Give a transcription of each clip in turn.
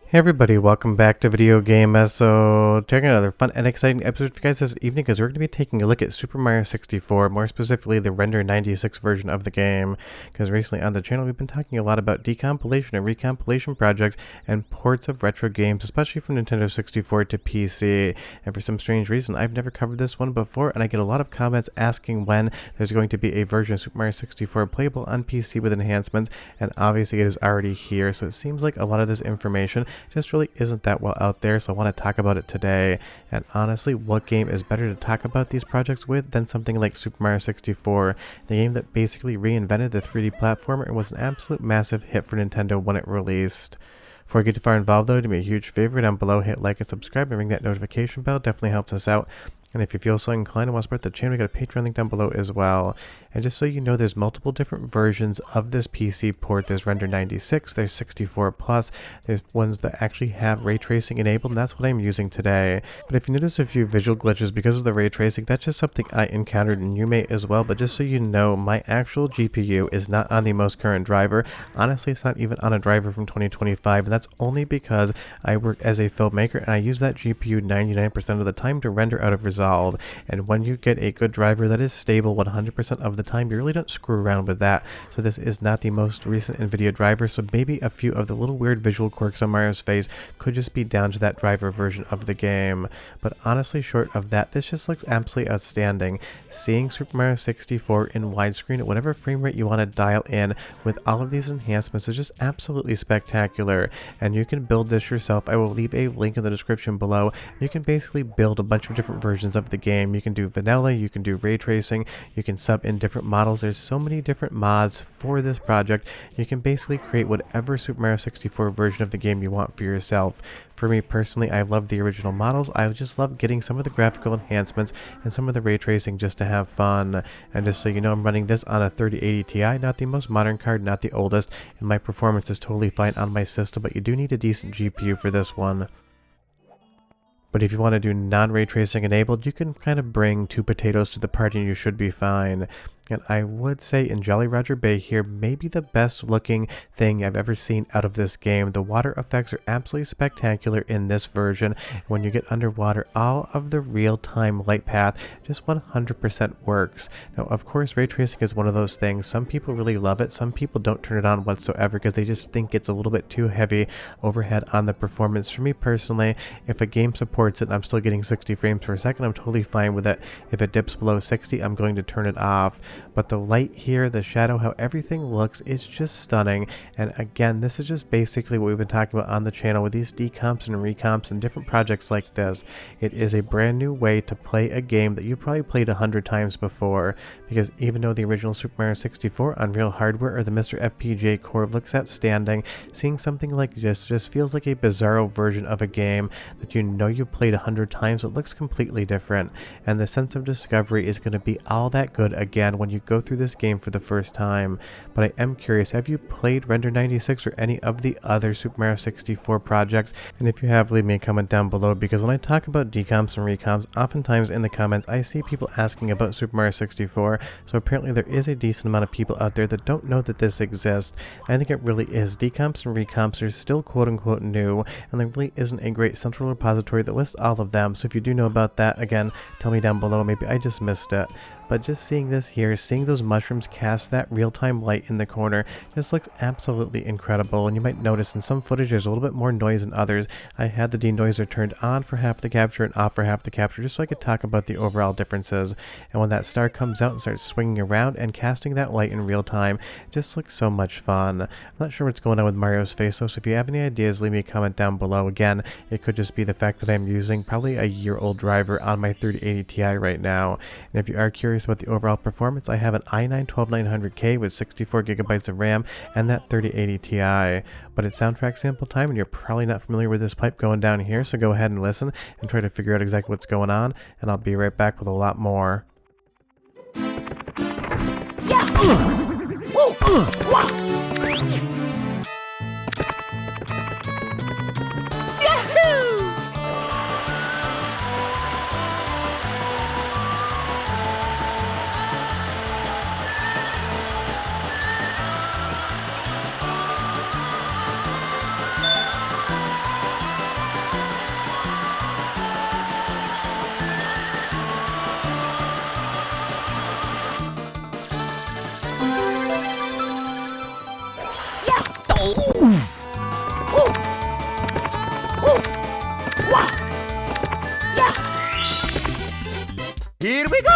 Hey everybody, welcome back to Video Game. So, taking another fun and exciting episode for you guys this evening because we're going to be taking a look at Super Mario 64, more specifically the Render 96 version of the game. Because recently on the channel we've been talking a lot about decompilation and recompilation projects and ports of retro games, especially from Nintendo 64 to PC. And for some strange reason, I've never covered this one before, and I get a lot of comments asking when there's going to be a version of Super Mario 64 playable on PC with enhancements, and obviously it is already here, so it seems like a lot of this information just really isn't that well out there, so I want to talk about it today. And honestly, what game is better to talk about these projects with than something like Super Mario 64, the game that basically reinvented the 3D platformer and was an absolute massive hit for Nintendo when it released. Before we get too far involved though, do me a huge favor down below, hit like and subscribe and ring that notification bell, definitely helps us out. And if you feel so inclined and want to support the channel, we got a Patreon link down below as well. And just so you know, there's multiple different versions of this PC port. There's Render 96, there's 64 Plus, there's ones that actually have ray tracing enabled, and that's what I'm using today. But if you notice a few visual glitches because of the ray tracing, that's just something I encountered, and you may as well. But just so you know, my actual GPU is not on the most current driver. Honestly, it's not even on a driver from 2025, and that's only because I work as a filmmaker and I use that GPU 99% of the time to render out of Resolve. And when you get a good driver that is stable 100% of the time, you really don't screw around with that. So this is not the most recent NVIDIA driver, so maybe a few of the little weird visual quirks on Mario's face could just be down to that driver version of the game. But honestly, short of that, this just looks absolutely outstanding. Seeing Super Mario 64 in widescreen at whatever frame rate you want to dial in with all of these enhancements is just absolutely spectacular. And you can build this yourself. I will leave a link in the description below. You can basically build a bunch of different versions of the game. You can do vanilla, you can do ray tracing, you can sub in different models. There's so many different mods for this project. You can basically create whatever Super Mario 64 version of the game you want for yourself. For me personally, I love the original models. I just love getting some of the graphical enhancements and some of the ray tracing just to have fun. And just so you know, I'm running this on a 3080 Ti, not the most modern card, not the oldest, and my performance is totally fine on my system, but you do need a decent GPU for this one. But if you want to do non-ray tracing enabled, you can kind of bring two potatoes to the party and you should be fine. And I would say in Jolly Roger Bay here, maybe the best looking thing I've ever seen out of this game. The water effects are absolutely spectacular in this version. When you get underwater, all of the real-time light path just 100% works. Now, of course, ray tracing is one of those things. Some people really love it. Some people don't turn it on whatsoever because they just think it's a little bit too heavy overhead on the performance. For me personally, if a game supports it and I'm still getting 60 frames per second, I'm totally fine with it. If it dips below 60, I'm going to turn it off. But the light here, the shadow, how everything looks is just stunning. And again, this is just basically what we've been talking about on the channel with these decomps and recomps and different projects like this. It is a brand new way to play a game that you probably played 100 times before. Because even though the original Super Mario 64 on real hardware or the Mr. FPGA core looks outstanding, seeing something like this just feels like a bizarro version of a game that you know you played 100 times. It looks completely different. And the sense of discovery is going to be all that good again when you go through this game for the first time. But I am curious, have you played Render 96 or any of the other Super Mario 64 projects? And if you have, leave me a comment down below, because when I talk about decomps and recomps, oftentimes in the comments I see people asking about Super Mario 64, so apparently there is a decent amount of people out there that don't know that this exists. And I think it really is. Decomps and recomps are still quote-unquote new, and there really isn't a great central repository that lists all of them, so if you do know about that, again, tell me down below, maybe I just missed it. But just seeing this here, seeing those mushrooms cast that real-time light in the corner, just looks absolutely incredible. And you might notice in some footage there's a little bit more noise than others. I had the denoiser turned on for half the capture and off for half the capture just so I could talk about the overall differences. And when that star comes out and starts swinging around and casting that light in real time, it just looks so much fun. I'm not sure what's going on with Mario's face though, so if you have any ideas, leave me a comment down below. Again, it could just be the fact that I'm using probably a year-old driver on my 3080 Ti right now. And if you are curious about the overall performance, I have an i9-12900K with 64 gigabytes of RAM and that 3080 Ti. But it's soundtrack sample time, and you're probably not familiar with this pipe going down here, so go ahead and listen and try to figure out exactly what's going on, and I'll be right back with a lot more. we go!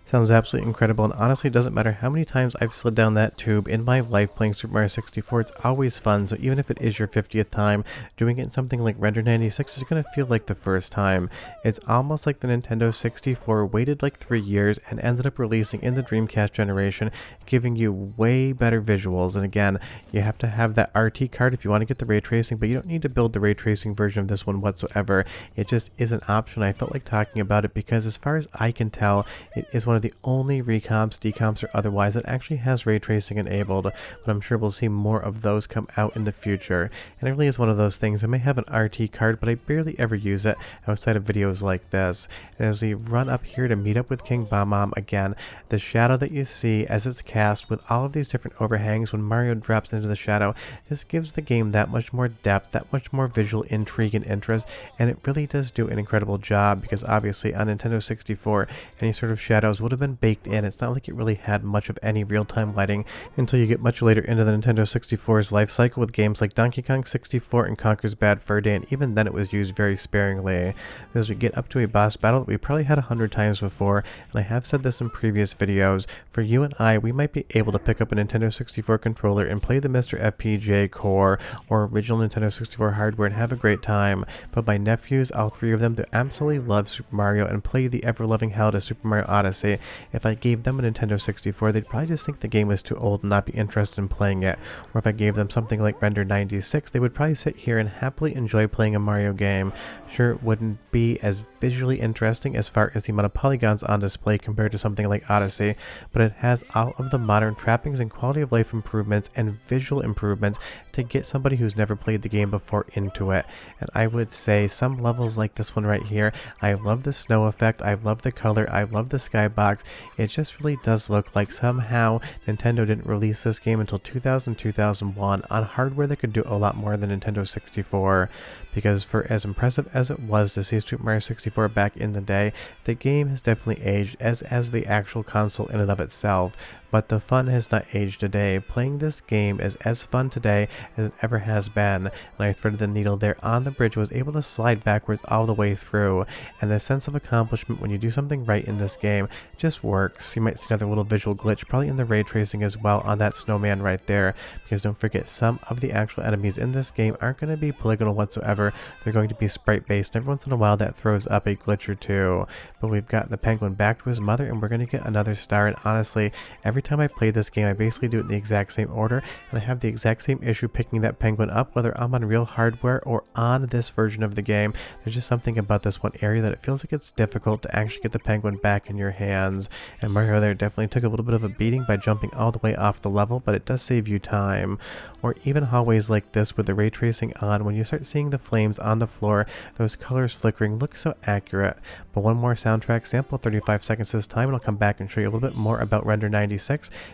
Sounds absolutely incredible, and honestly, it doesn't matter how many times I've slid down that tube in my life playing Super Mario 64, it's always fun. So even if it is your 50th time, doing it in something like Render 96 is going to feel like the first time. It's almost like the Nintendo 64 waited like 3 years and ended up releasing in the Dreamcast generation, giving you way better visuals. And again, you have to have that RT card if you want to get the ray tracing, but you don't need to build the ray tracing version of this one whatsoever. It just is an option. I felt like talking about it because as far as I can tell, it is one of the only recomps, decomps, or otherwise that actually has ray tracing enabled, but I'm sure we'll see more of those come out in the future. And it really is one of those things. I may have an RT card, but I barely ever use it outside of videos like this. And as we run up here to meet up with King Bob-omb again, the shadow that you see as it's cast with all of these different overhangs when Mario drops into the shadow just gives the game that much more depth, that much more visual intrigue and interest, and it really does do an incredible job because obviously on Nintendo 64 any sort of shadows would have been baked in. It's not like it really had much of any real-time lighting until you get much later into the Nintendo 64's life cycle with games like Donkey Kong 64 and Conker's Bad Fur Day, and even then it was used very sparingly. As we get up to a boss battle that we probably had 100 times before, and I have said this in previous videos, for you and I, we might be able to pick up a Nintendo 64 controller and play the Mr. FPGA core or original Nintendo 64 hardware and have a great time, but my nephews, all 3 of them, they absolutely love Super Mario and play the ever-loving hell to Super Mario Odyssey. If I gave them a Nintendo 64, they'd probably just think the game was too old and not be interested in playing it. Or if I gave them something like Render 96, they would probably sit here and happily enjoy playing a Mario game. Sure, it wouldn't be as visually interesting as far as the amount of polygons on display compared to something like Odyssey, but it has all of the modern trappings and quality of life improvements and visual improvements to get somebody who's never played the game before into it. And I would say some levels like this one right here, I love the snow effect, I love the color, I love the skybox. It just really does look like somehow Nintendo didn't release this game until 2000-2001 on hardware that could do a lot more than Nintendo 64, because for as impressive as it was to see Super Mario 64 back in the day, the game has definitely aged as the actual console in and of itself. But the fun has not aged today. Playing this game is as fun today as it ever has been, and I threaded the needle there on the bridge, was able to slide backwards all the way through, and the sense of accomplishment when you do something right in this game just works. You might see another little visual glitch, probably in the ray tracing as well on that snowman right there, because don't forget, some of the actual enemies in this game aren't going to be polygonal whatsoever. They're going to be sprite based, and every once in a while that throws up a glitch or two. But we've got the penguin back to his mother, and we're going to get another star, and honestly, every time I play this game, I basically do it in the exact same order, and I have the exact same issue picking that penguin up, whether I'm on real hardware or on this version of the game. There's just something about this one area that it feels like it's difficult to actually get the penguin back in your hands, and Mario there definitely took a little bit of a beating by jumping all the way off the level, but it does save you time. Or even hallways like this with the ray tracing on, when you start seeing the flames on the floor, those colors flickering look so accurate. But one more soundtrack sample, 35 seconds this time, and I'll come back and show you a little bit more about Render 96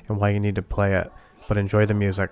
and why you need to play it. But enjoy the music.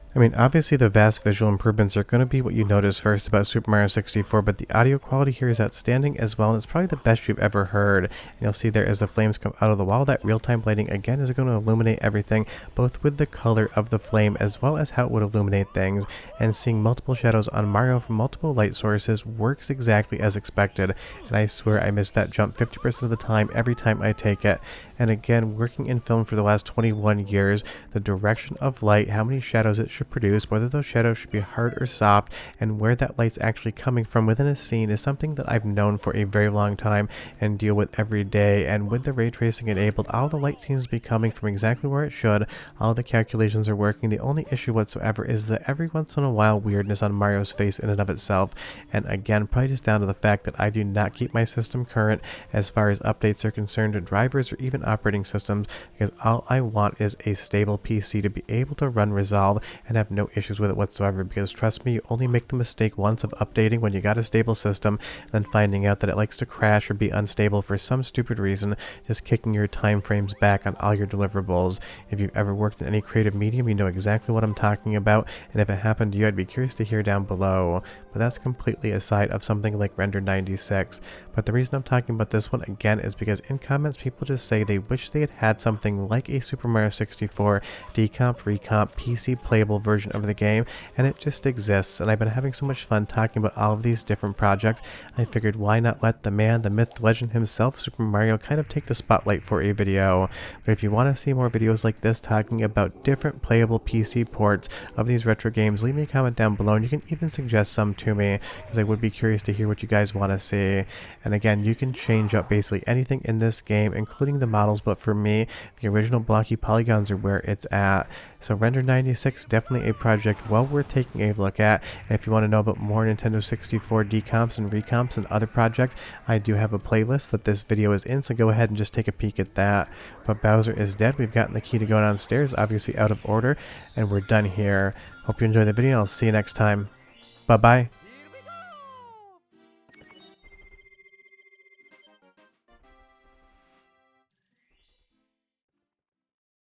I mean, obviously the vast visual improvements are going to be what you notice first about Super Mario 64, but the audio quality here is outstanding as well, and it's probably the best you've ever heard. And you'll see there as the flames come out of the wall, that real-time lighting again is going to illuminate everything, both with the color of the flame as well as how it would illuminate things, and seeing multiple shadows on Mario from multiple light sources works exactly as expected, and I swear I miss that jump 50% of the time every time I take it. And again, working in film for the last 21 years, the direction of light, how many shadows it should produce, whether those shadows should be hard or soft, and where that light's actually coming from within a scene is something that I've known for a very long time and deal with every day. And with the ray tracing enabled, all the light seems to be coming from exactly where it should. All the calculations are working. The only issue whatsoever is the every once in a while weirdness on Mario's face in and of itself. And again, probably just down to the fact that I do not keep my system current as far as updates are concerned to drivers or even operating systems, because all I want is a stable PC to be able to run Resolve and and have no issues with it whatsoever, because trust me, you only make the mistake once of updating when you got a stable system and then finding out that it likes to crash or be unstable for some stupid reason, just kicking your time frames back on all your deliverables. If you've ever worked in any creative medium, you know exactly what I'm talking about, and if it happened to you, I'd be curious to hear down below. But that's completely aside of something like Render 96. But the reason I'm talking about this one again is because in comments people just say they wish they had had something like a Super Mario 64 decomp, recomp, PC playable version of the game, and it just exists. And I've been having so much fun talking about all of these different projects. I figured why not let the man, the myth, legend himself, Super Mario, kind of take the spotlight for a video. But if you want to see more videos like this talking about different playable PC ports of these retro games, leave me a comment down below, and you can even suggest some to me, because I would be curious to hear what you guys want to see. And again, you can change up basically anything in this game, including the models, but for me, the original blocky polygons are where it's at. So Render 96, definitely a project well worth taking a look at. And if you want to know about more Nintendo 64 decomps and recomps and other projects, I do have a playlist that this video is in, so go ahead and just take a peek at that. But Bowser is dead. We've gotten the key to go downstairs, obviously out of order, and we're done here. Hope you enjoyed the video. I'll see you next time. Bye-bye.